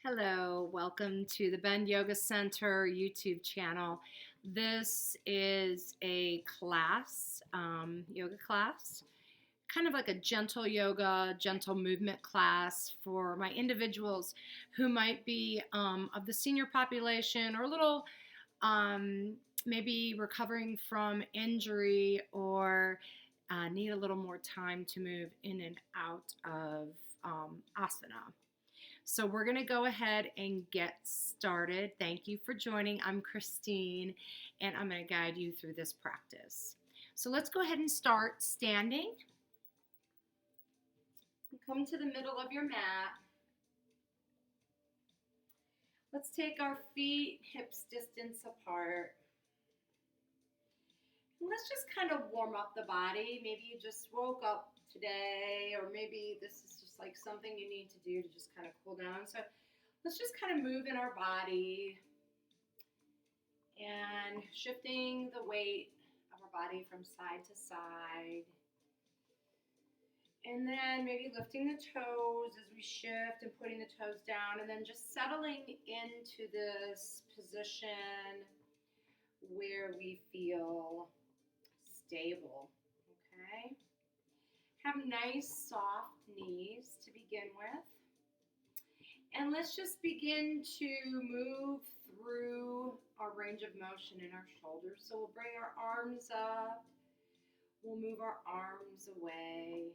Hello, welcome to the Bend Yoga Center YouTube channel. This is a class, yoga class, kind of like a gentle yoga, gentle movement class for my individuals who might be of the senior population or a little um, maybe recovering from injury or need a little more time to move in and out of asana. So we're going to go ahead and get started. Thank you for joining. I'm Christine, and I'm going to guide you through this practice. So let's go ahead and start standing. Come to the middle of your mat. Let's take our feet hips distance apart. And let's just kind of warm up the body. Maybe you just woke up today, or maybe this is just like something you need to do to just kind of cool down. So let's just kind of move in our body and shifting the weight of our body from side to side. And then maybe lifting the toes as we shift and putting the toes down, and then just settling into this position where we feel stable, okay? Have nice soft knees to begin with. And let's just begin to move through our range of motion in our shoulders. So we'll bring our arms up. We'll move our arms away.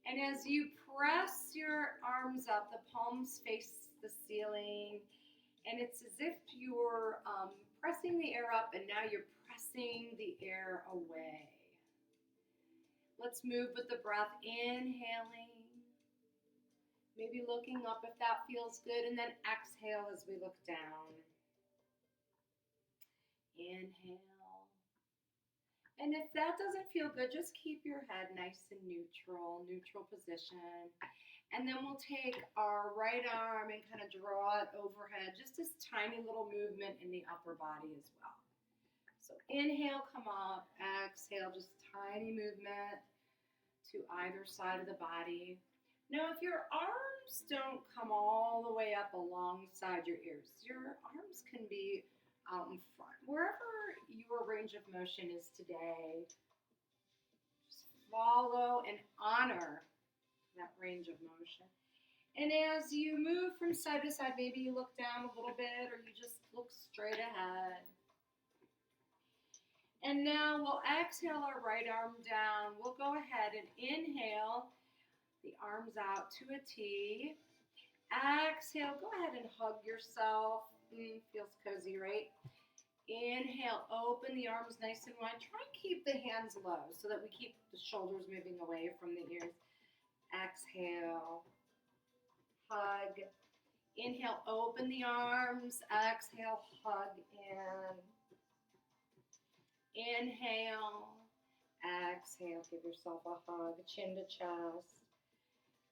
And as you press your arms up, the palms face the ceiling. And it's as if you're pressing the air up, and now you're pressing the air away. Let's move with the breath, inhaling. Maybe looking up if that feels good, and then exhale as we look down. Inhale. And if that doesn't feel good, just keep your head nice and neutral position. And then we'll take our right arm and kind of draw it overhead, just this tiny little movement in the upper body as well. So inhale, come up, exhale, just tiny movement to either side of the body. Now, if your arms don't come all the way up alongside your ears, your arms can be out in front. Wherever your range of motion is today, just follow and honor that range of motion. And as you move from side to side, maybe you look down a little bit or you just look straight ahead. And now we'll exhale our right arm down. We'll go ahead and inhale the arms out to a T. Exhale, go ahead and hug yourself. Feels cozy, right? Inhale, open the arms nice and wide. Try and keep the hands low so that we keep the shoulders moving away from the ears. Exhale, hug. Inhale, open the arms. Exhale, hug in. Inhale, exhale, give yourself a hug, chin to chest.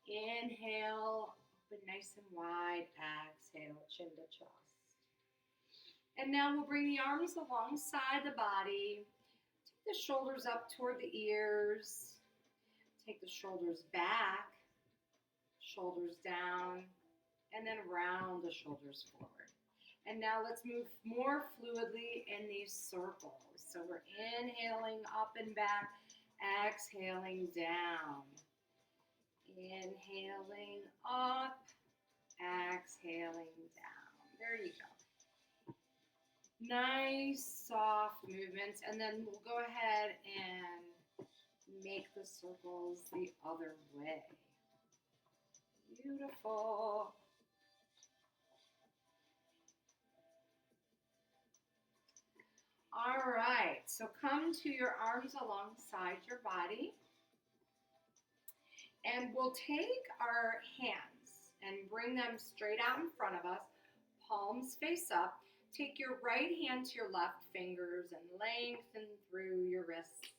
Inhale, open nice and wide. Exhale, chin to chest. And now we'll bring the arms alongside the body. Take the shoulders up toward the ears. Take the shoulders back, shoulders down, and then round the shoulders forward. And now let's move more fluidly in these circles. So we're inhaling up and back, exhaling down. Inhaling up, exhaling down. There you go. Nice, soft movements. And then we'll go ahead and make the circles the other way. Beautiful. All right, so come to your arms alongside your body. And we'll take our hands and bring them straight out in front of us, palms face up. Take your right hand to your left fingers and lengthen through your wrist.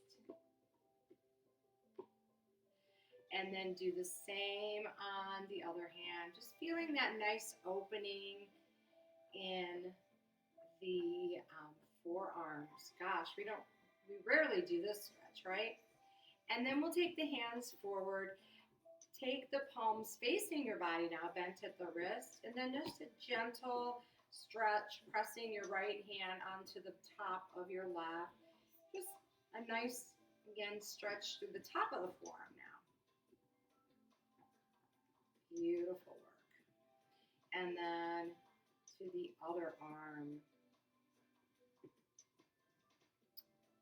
And then do the same on the other hand. Just feeling that nice opening in the forearms. Gosh, we rarely do this stretch, right? And then we'll take the hands forward. Take the palms facing your body now, bent at the wrist, and then just a gentle stretch, pressing your right hand onto the top of your left. Just a nice, again, stretch through the top of the forearm now. Beautiful work. And then to the other arm.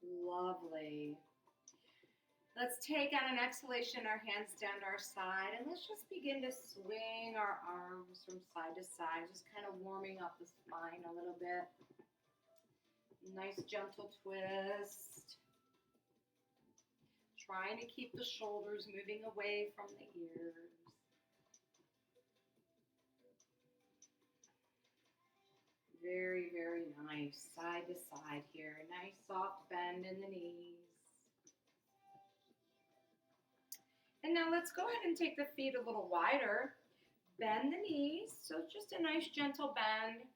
Lovely. Let's take on an exhalation our hands down to our side, and let's just begin to swing our arms from side to side, just kind of warming up the spine a little bit. Nice gentle twist. Trying to keep the shoulders moving away from the ears. Very, very nice. Side to side here. Nice soft bend in the knees. And now let's go ahead and take the feet a little wider. Bend the knees. So just a nice gentle bend.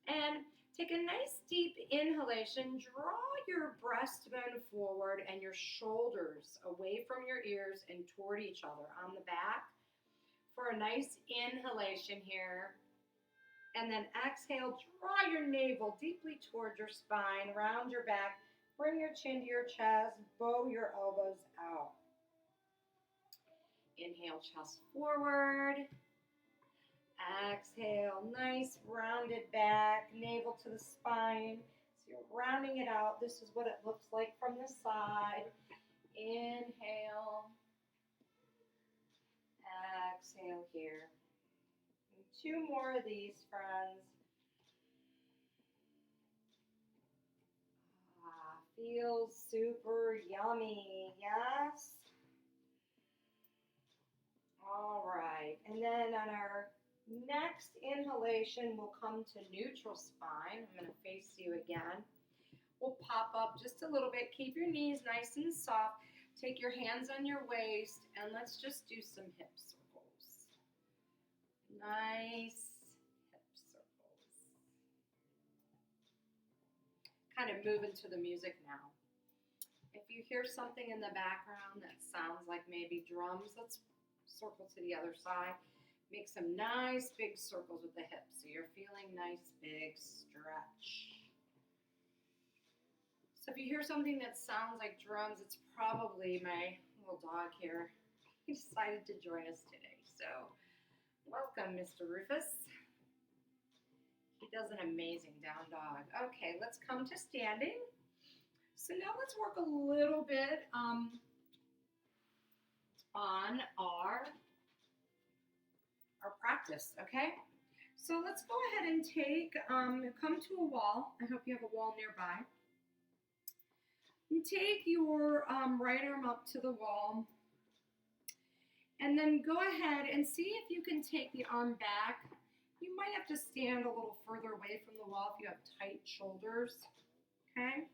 And take a nice deep inhalation. Draw your breastbone forward and your shoulders away from your ears and toward each other on the back for a nice inhalation here. And then exhale, draw your navel deeply towards your spine, round your back, bring your chin to your chest, bow your elbows out. Inhale, chest forward. Exhale, nice rounded back, navel to the spine. So you're rounding it out. This is what it looks like from the side. Inhale. Exhale here. And 2 more of these, friends. Feels super yummy, yes? All right, and then on our next inhalation, we'll come to neutral spine. I'm going to face you again. We'll pop up just a little bit. Keep your knees nice and soft. Take your hands on your waist, and let's just do some hip circles. Nice hip circles. Kind of moving to the music now. If you hear something in the background that sounds like maybe drums, let's circle to the other side. Make some nice big circles with the hips so you're feeling nice big stretch. So if you hear something that sounds like drums, it's probably my little dog here. He decided to join us today. So welcome, Mr. Rufus. He does an amazing down dog. Okay, let's come to standing. So now let's work a little bit on our practice, okay? So let's go ahead and take, come to a wall. I hope you have a wall nearby. And take your right arm up to the wall. And then go ahead and see if you can take the arm back. You might have to stand a little further away from the wall if you have tight shoulders, okay?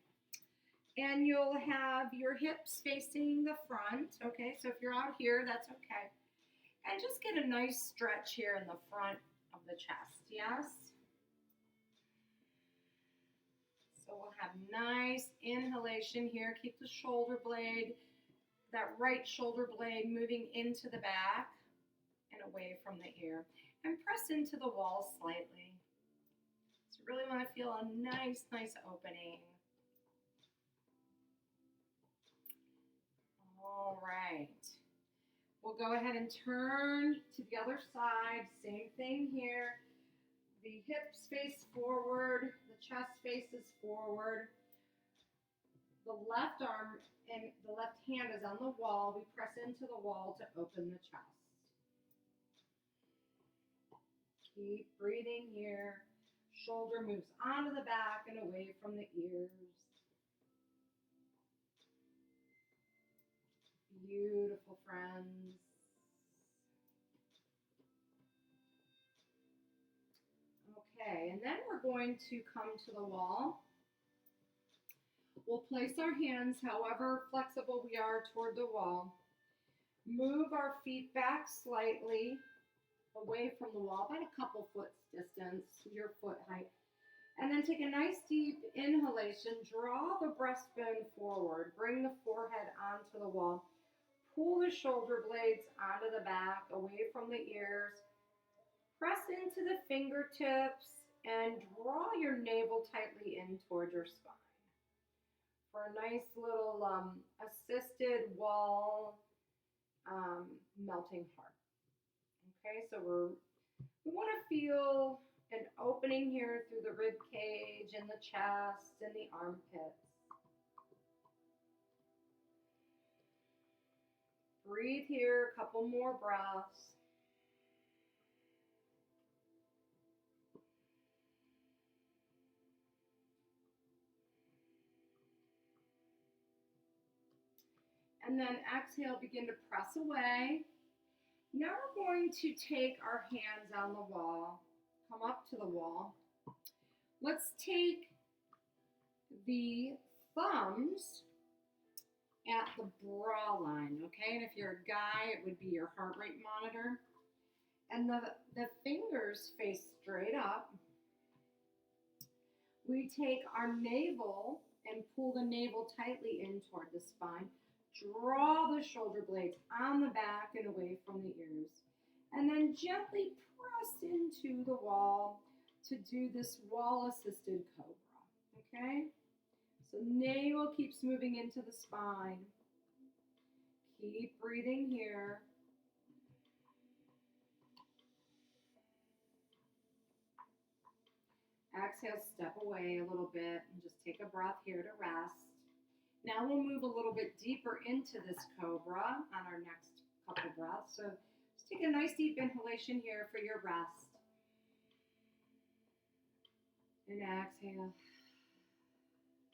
And you'll have your hips facing the front, okay? So if you're out here, that's okay. And just get a nice stretch here in the front of the chest, yes? So we'll have nice inhalation here. Keep the shoulder blade, that right shoulder blade moving into the back and away from the ear. And press into the wall slightly. So you really want to feel a nice, nice opening. All right. We'll go ahead and turn to the other side. Same thing here. The hips face forward. The chest faces forward. The left arm and the left hand is on the wall. We press into the wall to open the chest. Keep breathing here. Shoulder moves onto the back and away from the ears. Beautiful, friends. Okay, and then we're going to come to the wall. We'll place our hands however flexible we are toward the wall. Move our feet back slightly away from the wall, about a couple foot distance, your foot height. And then take a nice deep inhalation. Draw the breastbone forward. Bring the forehead onto the wall. Pull the shoulder blades onto the back, away from the ears. Press into the fingertips and draw your navel tightly in toward your spine for a nice little assisted wall melting heart. Okay, so we want to feel an opening here through the rib cage and the chest and the armpits. Breathe here, a couple more breaths. And then exhale, begin to press away. Now we're going to take our hands on the wall, come up to the wall. Let's take the thumbs at the bra line, okay? And if you're a guy, it would be your heart rate monitor. And the fingers face straight up. We take our navel and pull the navel tightly in toward the spine. Draw the shoulder blades on the back and away from the ears. And then gently press into the wall to do this wall-assisted cobra, okay? So navel keeps moving into the spine. Keep breathing here. Exhale, step away a little bit and just take a breath here to rest. Now we'll move a little bit deeper into this cobra on our next couple breaths. So just take a nice deep inhalation here for your rest. And exhale.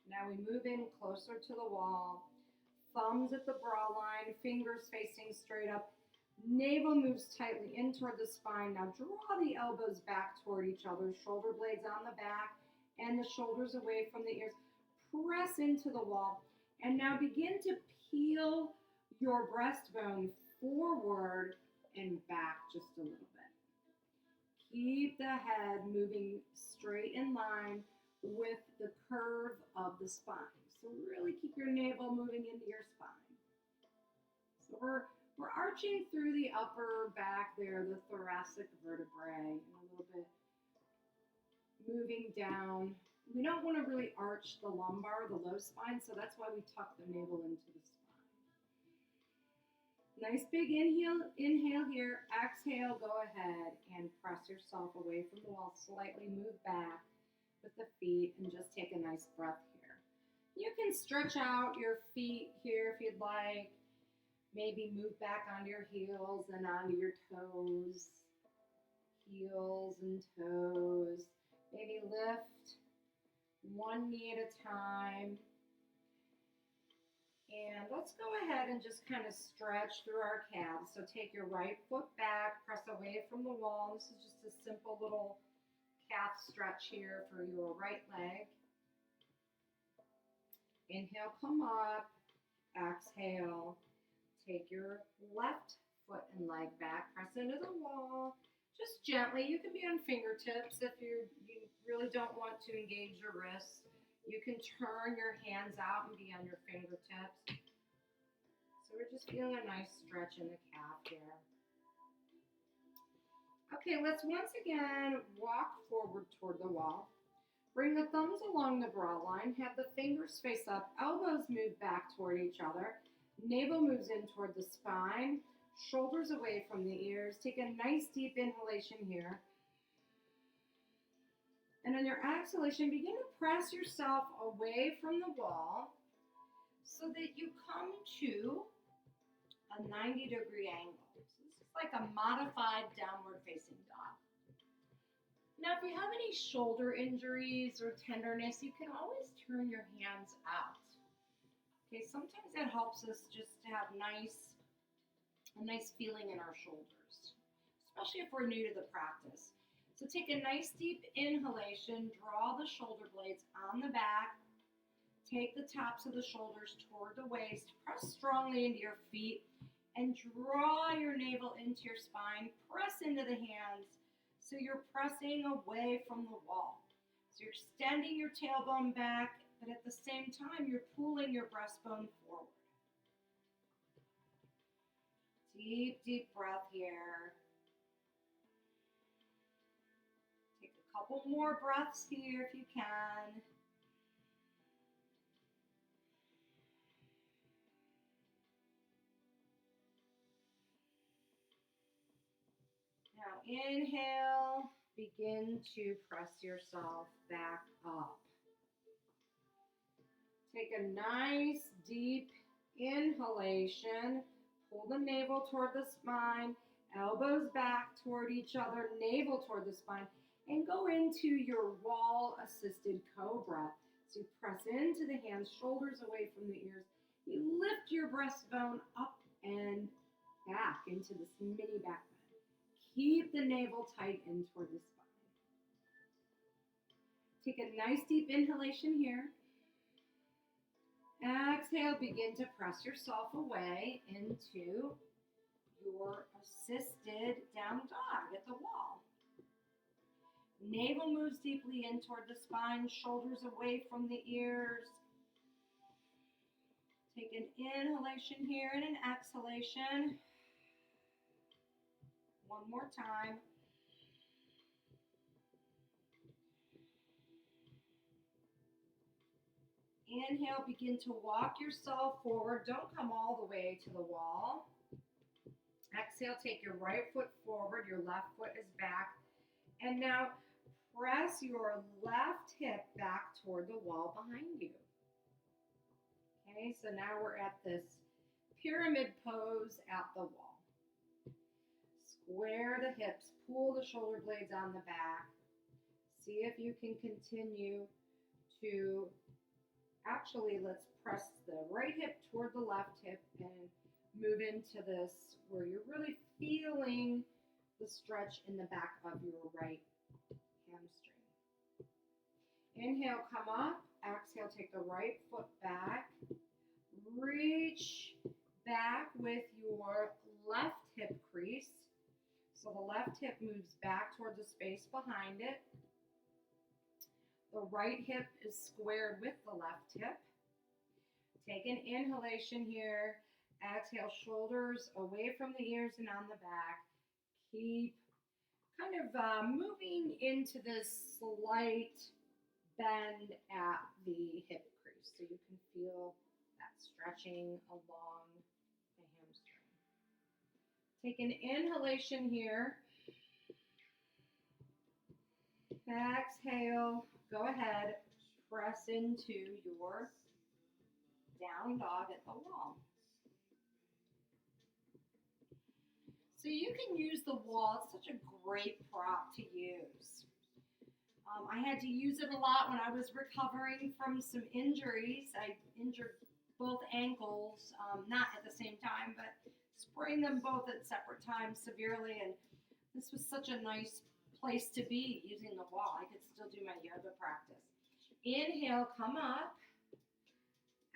Now we move in closer to the wall. Thumbs at the bra line, fingers facing straight up. Navel moves tightly in toward the spine. Now draw the elbows back toward each other. Shoulder blades on the back and the shoulders away from the ears. Press into the wall. And now begin to peel your breastbone forward and back just a little bit. Keep the head moving straight in line with the curve of the spine. So really keep your navel moving into your spine. So we're arching through the upper back there, the thoracic vertebrae, and a little bit moving down. We don't want to really arch the lumbar, the low spine, so that's why we tuck the navel into the spine. Nice big inhale here. Exhale, go ahead and press yourself away from the wall. Slightly move back with the feet and just take a nice breath here. You can stretch out your feet here if you'd like. Maybe move back onto your heels and onto your toes. Heels and toes. Maybe lift one knee at a time. And let's go ahead and just kind of stretch through our calves. So take your right foot back, press away from the wall. This is just a simple little calf stretch here for your right leg. Inhale, come up. Exhale, take your left foot and leg back, press into the wall. Just gently. You can be on fingertips if you really don't want to engage your wrists. You can turn your hands out and be on your fingertips. So we're just feeling a nice stretch in the calf here. Okay, let's once again walk forward toward the wall. Bring the thumbs along the bra line. Have the fingers face up. Elbows move back toward each other. Navel moves in toward the spine. Shoulders away from the ears. Take a nice deep inhalation here. And on your exhalation, begin to press yourself away from the wall so that you come to a 90-degree angle. So this is like a modified downward facing dog. Now, if you have any shoulder injuries or tenderness, you can always turn your hands out. Okay, sometimes that helps us just to have a nice feeling in our shoulders, especially if we're new to the practice. So take a nice deep inhalation, draw the shoulder blades on the back, take the tops of the shoulders toward the waist, press strongly into your feet, and draw your navel into your spine, press into the hands so you're pressing away from the wall. So you're extending your tailbone back, but at the same time, you're pulling your breastbone forward. Deep, deep breath here. Take a couple more breaths here if you can. Now inhale, begin to press yourself back up. Take a nice deep inhalation. Pull the navel toward the spine, elbows back toward each other, navel toward the spine, and go into your wall-assisted cobra. So you press into the hands, shoulders away from the ears. You lift your breastbone up and back into this mini back bend. Keep the navel tight in toward the spine. Take a nice deep inhalation here. Exhale, begin to press yourself away into your assisted down dog at the wall. Navel moves deeply in toward the spine, shoulders away from the ears. Take an inhalation here and an exhalation. One more time. Inhale, begin to walk yourself forward. Don't come all the way to the wall. Exhale, take your right foot forward, your left foot is back. And now press your left hip back toward the wall behind you. Okay, so now we're at this pyramid pose at the wall. Square the hips, pull the shoulder blades on the back. See if you can continue to let's press the right hip toward the left hip and move into this where you're really feeling the stretch in the back of your right hamstring. Inhale, come up. Exhale, take the right foot back. Reach back with your left hip crease. So the left hip moves back toward the space behind it. The right hip is squared with the left hip. Take an inhalation here. Exhale, shoulders away from the ears and on the back. Keep kind of moving into this slight bend at the hip crease so you can feel that stretching along the hamstring. Take an inhalation here. Exhale. Go ahead, press into your down dog at the wall. So you can use the wall. It's such a great prop to use. I had to use it a lot when I was recovering from some injuries. I injured both ankles, not at the same time, but sprained them both at separate times severely. And this was such a nice place to be using the wall. I could still do my yoga practice. Inhale, come up.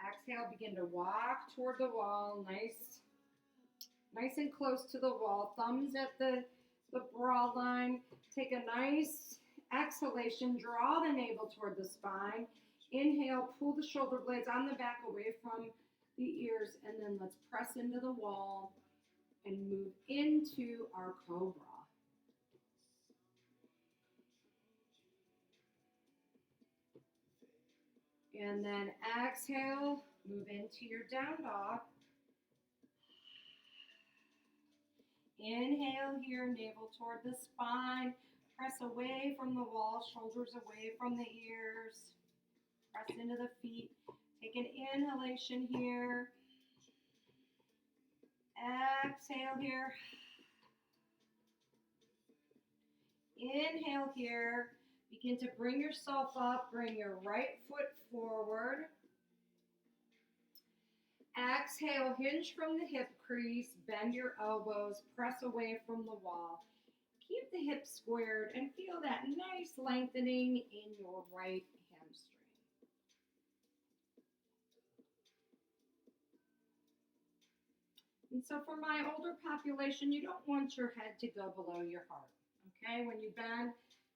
Exhale, begin to walk toward the wall. Nice and close to the wall. Thumbs at the broad line. Take a nice exhalation. Draw the navel toward the spine. Inhale, pull the shoulder blades on the back away from the ears. And then let's press into the wall and move into our cobra. And then exhale, move into your down dog. Inhale here, navel toward the spine. Press away from the wall, shoulders away from the ears. Press into the feet. Take an inhalation here. Exhale here. Inhale here. Begin to bring yourself up. Bring your right foot forward. Exhale, hinge from the hip crease. Bend your elbows. Press away from the wall. Keep the hips squared and feel that nice lengthening in your right hamstring. And so for my older population, you don't want your head to go below your heart. Okay, when you bend,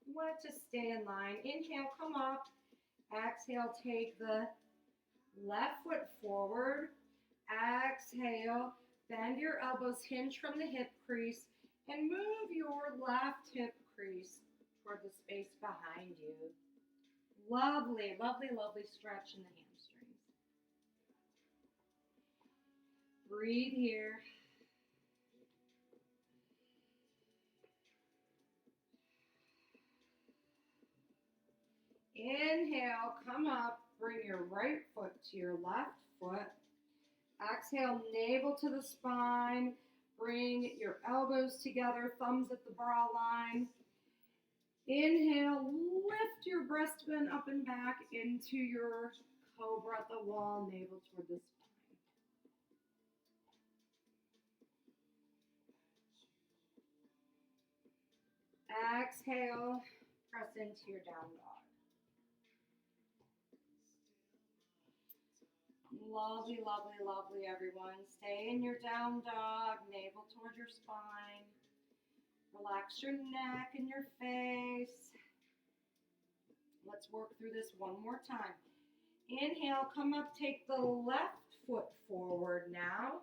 you want it to stay in line. Inhale, come up. Exhale, take the left foot forward. Exhale, Bend your elbows, hinge from the hip crease, and move your left hip crease toward the space behind you. Lovely, lovely, lovely stretch in the hamstrings. Breathe here. Inhale, come up, bring your right foot to your left foot. Exhale, navel to the spine. Bring your elbows together, thumbs at the bra line. Inhale, lift your breastbone up and back into your cobra at the wall, navel toward the spine. Exhale, press into your down dog. Lovely, lovely, lovely, everyone. Stay in your down dog, navel toward your spine. Relax your neck and your face. Let's work through this one more time. Inhale, come up, take the left foot forward now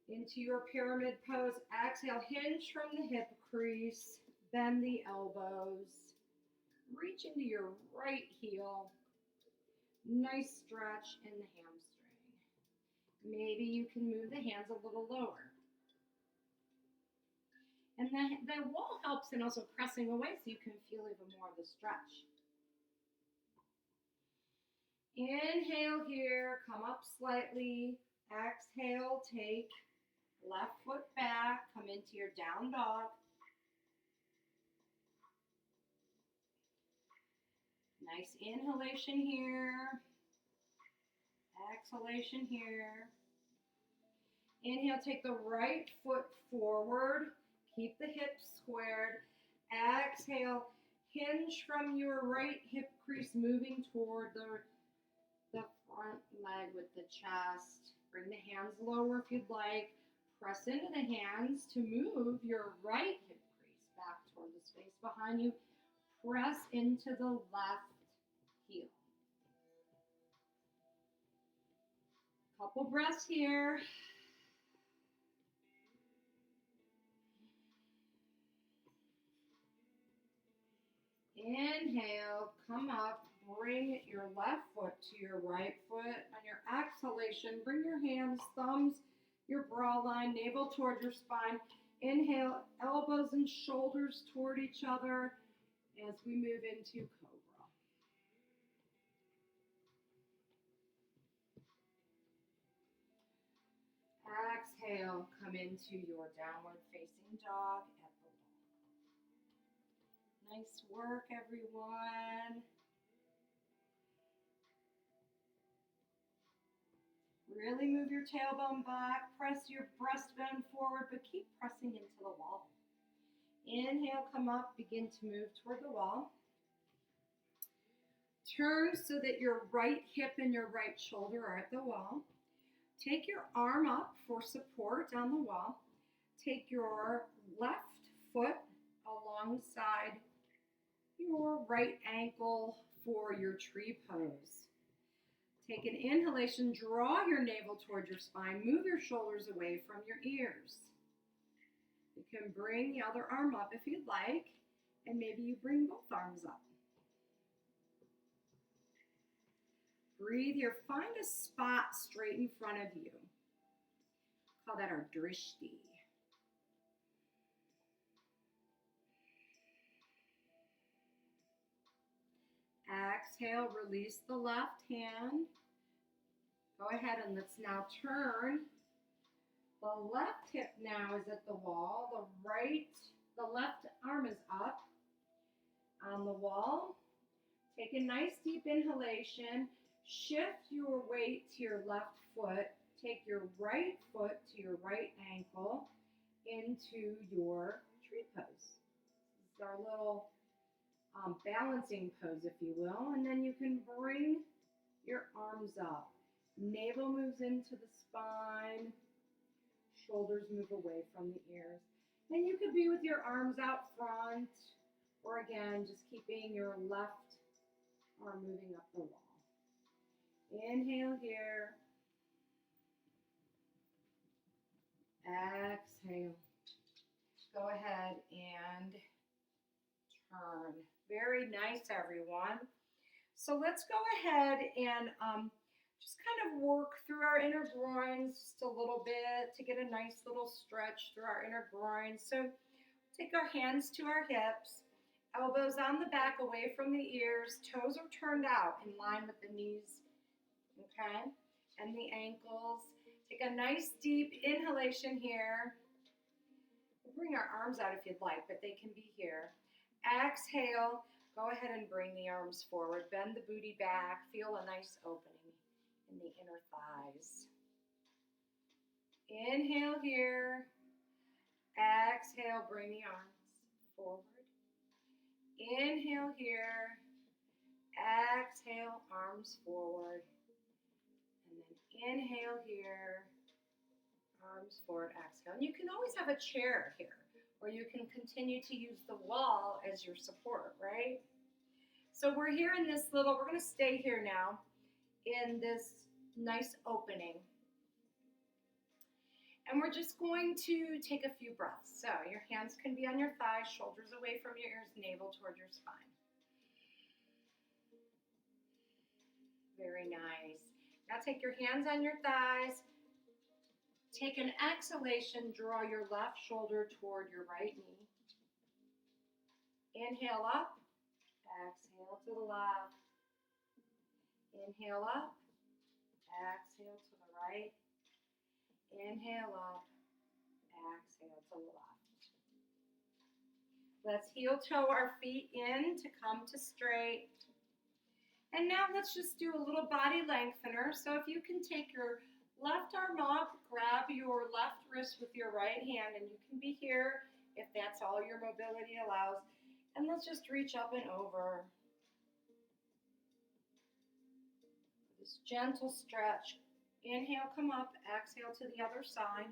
into your pyramid pose. Exhale, hinge from the hip crease, bend the elbows, reach into your right heel. Nice stretch in the hamstring. Maybe you can move the hands a little lower. And the wall helps in also pressing away so you can feel even more of the stretch. Inhale here, come up slightly. Exhale, take left foot back, come into your down dog. Nice inhalation here. Exhalation here. Inhale, take the right foot forward. Keep the hips squared. Exhale, hinge from your right hip crease, moving toward the front leg with the chest. Bring the hands lower if you'd like. Press into the hands to move your right hip crease back toward the space behind you. Press into the left heel. Couple breaths here. Inhale, come up, bring your left foot to your right foot. On your exhalation, bring your hands, thumbs, your bra line, navel toward your spine. Inhale, elbows and shoulders toward each other as we move into cobra. Exhale, come into your downward facing dog at the wall. Nice work, everyone. Really move your tailbone back, press your breastbone forward, but keep pressing into the wall. Inhale, come up, begin to move toward the wall. Turn so that your right hip and your right shoulder are at the wall. Take your arm up for support on the wall. Take your left foot alongside your right ankle for your tree pose. Take an inhalation, draw your navel towards your spine, move your shoulders away from your ears. You can bring the other arm up if you'd like, and maybe you bring both arms up. Breathe here, find a spot straight in front of you. Call that our drishti. Exhale, release the left hand. Go ahead and let's now turn. The left hip now is at the wall. The left arm is up on the wall. Take a nice deep inhalation. Shift your weight to your left foot. Take your right foot to your right ankle into your tree pose. This is our little balancing pose, if you will. And then you can bring your arms up. Navel moves into the spine. Shoulders move away from the ears. And you could be with your arms out front, or again, just keeping your left arm moving up the wall. Inhale here. Exhale. Go ahead and turn. Very nice, everyone. So let's go ahead and just kind of work through our inner groins just a little bit to get a nice little stretch through our inner groins. So take our hands to our hips, elbows on the back away from the ears, toes are turned out in line with the knees, okay, and the ankles. Take a nice deep inhalation here. We'll bring our arms out if you'd like, but they can be here. Exhale. Go ahead and bring the arms forward. Bend the booty back. Feel a nice opening in the inner thighs. Inhale here. Exhale, bring the arms forward. Inhale here. Exhale, arms forward. And then inhale here. Arms forward, exhale. And you can always have a chair here, or you can continue to use the wall as your support, right? So we're here in this we're going to stay here now in this nice opening. And we're just going to take a few breaths. So your hands can be on your thighs, shoulders away from your ears, navel toward your spine. Very nice. Now take your hands on your thighs. Take an exhalation, draw your left shoulder toward your right knee. Inhale up, exhale to the left. Inhale up, exhale to the right. Inhale up, exhale to the left. Let's heel toe our feet in to come to straight. And now let's just do a little body lengthener. So if you can take your left arm up, grab your left wrist with your right hand, and you can be here if that's all your mobility allows. And let's just reach up and over. This gentle stretch. Inhale, come up, exhale to the other side.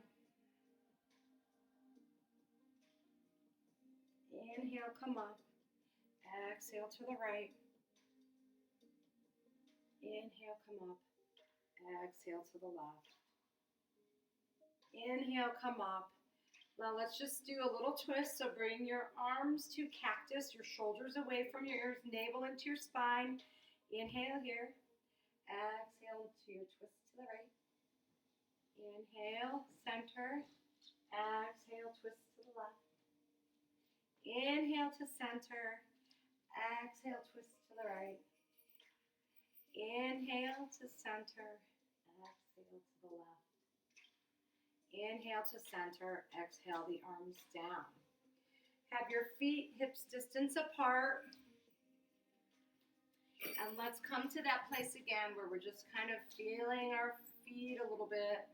Inhale, come up, exhale to the right. Inhale, come up. Exhale to the left. Inhale, come up. Now let's just do a little twist. So bring your arms to cactus, your shoulders away from your ears, navel into your spine. Inhale here. Exhale to twist to the right. Inhale, center. Exhale, twist to the left. Inhale to center. Exhale, twist to the right. Inhale to center. Exhale to the left. Inhale to center. Exhale the arms down. Have your feet hips distance apart. And let's come to that place again where we're just kind of feeling our feet a little bit.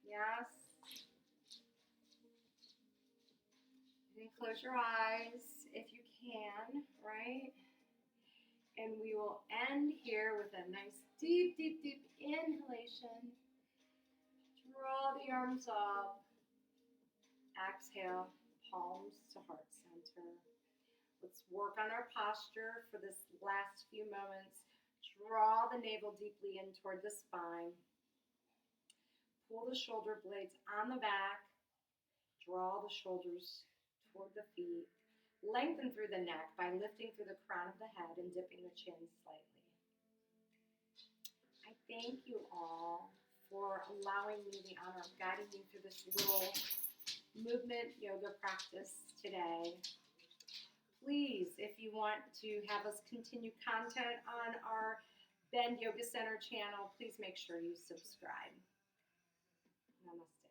Yes. You can close your eyes if you can, right? And we will end here with a nice deep, deep, deep inhalation. Draw the arms up. Exhale, palms to heart center. Let's work on our posture for this last few moments. Draw the navel deeply in toward the spine. Pull the shoulder blades on the back. Draw the shoulders toward the feet. Lengthen through the neck by lifting through the crown of the head and dipping the chin slightly. I thank you all for allowing me the honor of guiding you through this little movement yoga practice today. Please, if you want to have us continue content on our Bend Yoga Center channel, please make sure you subscribe. Namaste.